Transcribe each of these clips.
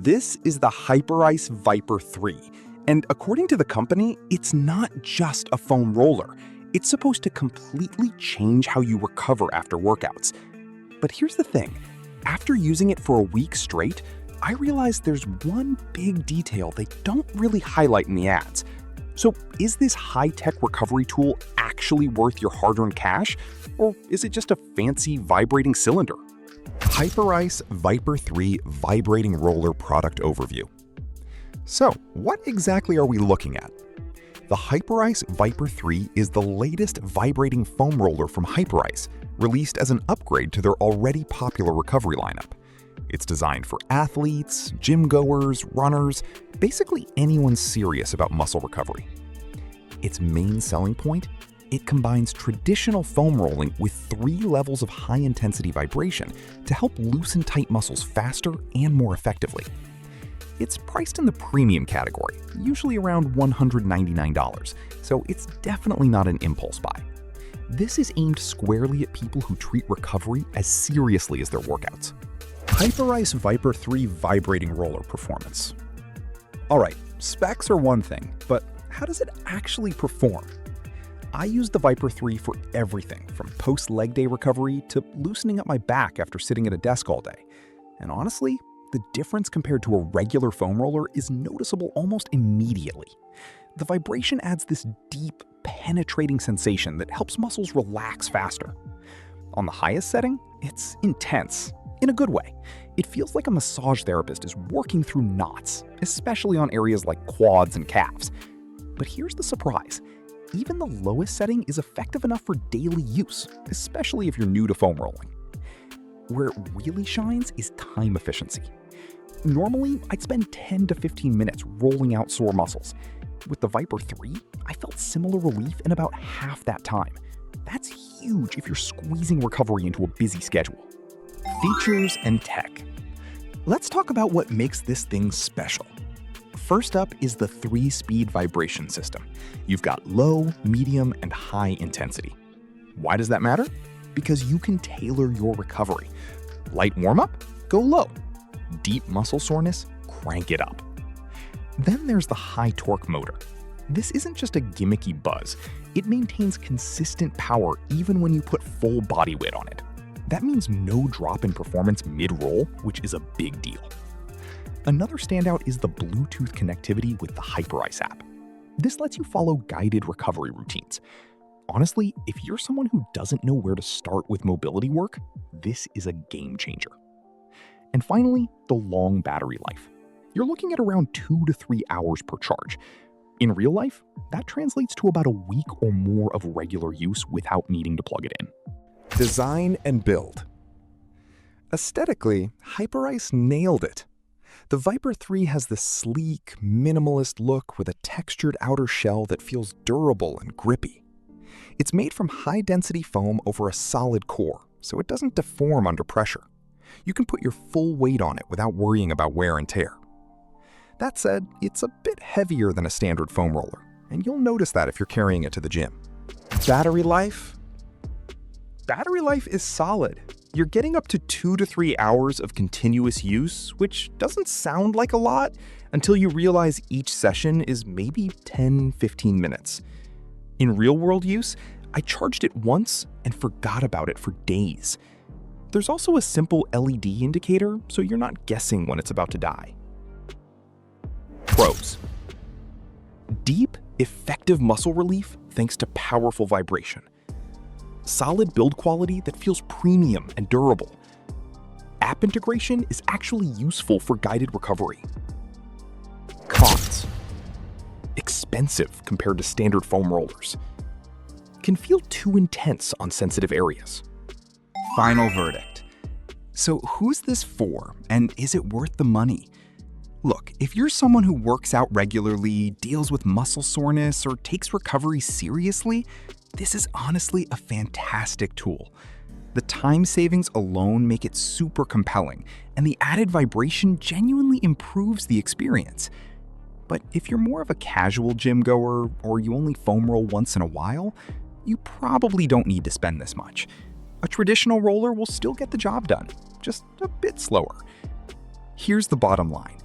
This is the Hyperice Vyper 3, and according to the company, it's not just a foam roller. It's supposed to completely change how you recover after workouts. But here's the thing, after using it for a week straight, I realized there's one big detail they don't really highlight in the ads. So is this high-tech recovery tool actually worth your hard-earned cash? Or is it just a fancy vibrating cylinder? Hyperice Vyper 3 Vibrating Roller Product Overview. So, what exactly are we looking at? The Hyperice Vyper 3 is the latest vibrating foam roller from Hyperice, released as an upgrade to their already popular recovery lineup. It's designed for athletes, gym goers, runners, basically anyone serious about muscle recovery. Its main selling point? It combines traditional foam rolling with 3 levels of high-intensity vibration to help loosen tight muscles faster and more effectively. It's priced in the premium category, usually around $199, so it's definitely not an impulse buy. This is aimed squarely at people who treat recovery as seriously as their workouts. Hyperice Vyper 3 Vibrating Roller Performance. Alright, specs are one thing, but how does it actually perform? I use the Vyper 3 for everything from post-leg day recovery to loosening up my back after sitting at a desk all day. And honestly, the difference compared to a regular foam roller is noticeable almost immediately. The vibration adds this deep, penetrating sensation that helps muscles relax faster. On the highest setting, it's intense, in a good way. It feels like a massage therapist is working through knots, especially on areas like quads and calves. But here's the surprise. Even the lowest setting is effective enough for daily use, especially if you're new to foam rolling. Where it really shines is time efficiency. Normally, I'd spend 10 to 15 minutes rolling out sore muscles. With the Vyper 3, I felt similar relief in about half that time. That's huge if you're squeezing recovery into a busy schedule. Features and tech. Let's talk about what makes this thing special. First up is the 3-speed vibration system. You've got low, medium, and high intensity. Why does that matter? Because you can tailor your recovery. Light warm-up? Go low. Deep muscle soreness? Crank it up. Then there's the high torque motor. This isn't just a gimmicky buzz. It maintains consistent power even when you put full body weight on it. That means no drop in performance mid-roll, which is a big deal. Another standout is the Bluetooth connectivity with the Hyperice app. This lets you follow guided recovery routines. Honestly, if you're someone who doesn't know where to start with mobility work, this is a game changer. And finally, the long battery life. You're looking at around 2 to 3 hours per charge. In real life, that translates to about a week or more of regular use without needing to plug it in. Design and build. Aesthetically, Hyperice nailed it. The Vyper 3 has this sleek, minimalist look with a textured outer shell that feels durable and grippy. It's made from high-density foam over a solid core, so it doesn't deform under pressure. You can put your full weight on it without worrying about wear and tear. That said, it's a bit heavier than a standard foam roller, and you'll notice that if you're carrying it to the gym. Battery life? Battery life is solid. You're getting up to 2 to 3 hours of continuous use, which doesn't sound like a lot until you realize each session is maybe 10-15 minutes. In real-world use, I charged it once and forgot about it for days. There's also a simple LED indicator, so you're not guessing when it's about to die. Pros. Deep, effective muscle relief thanks to powerful vibration. Solid build quality that feels premium and durable. App integration is actually useful for guided recovery. Cons. Expensive compared to standard foam rollers. Can feel too intense on sensitive areas. Final verdict. So who's this for, and is it worth the money? Look, if you're someone who works out regularly, deals with muscle soreness, or takes recovery seriously, this is honestly a fantastic tool. The time savings alone make it super compelling, and the added vibration genuinely improves the experience. But if you're more of a casual gym goer, or you only foam roll once in a while, you probably don't need to spend this much. A traditional roller will still get the job done, just a bit slower. Here's the bottom line.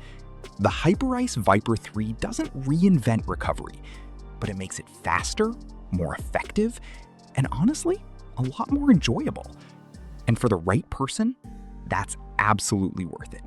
The Hyperice Vyper 3 doesn't reinvent recovery, but it makes it faster, more effective, and honestly, a lot more enjoyable. And for the right person, that's absolutely worth it.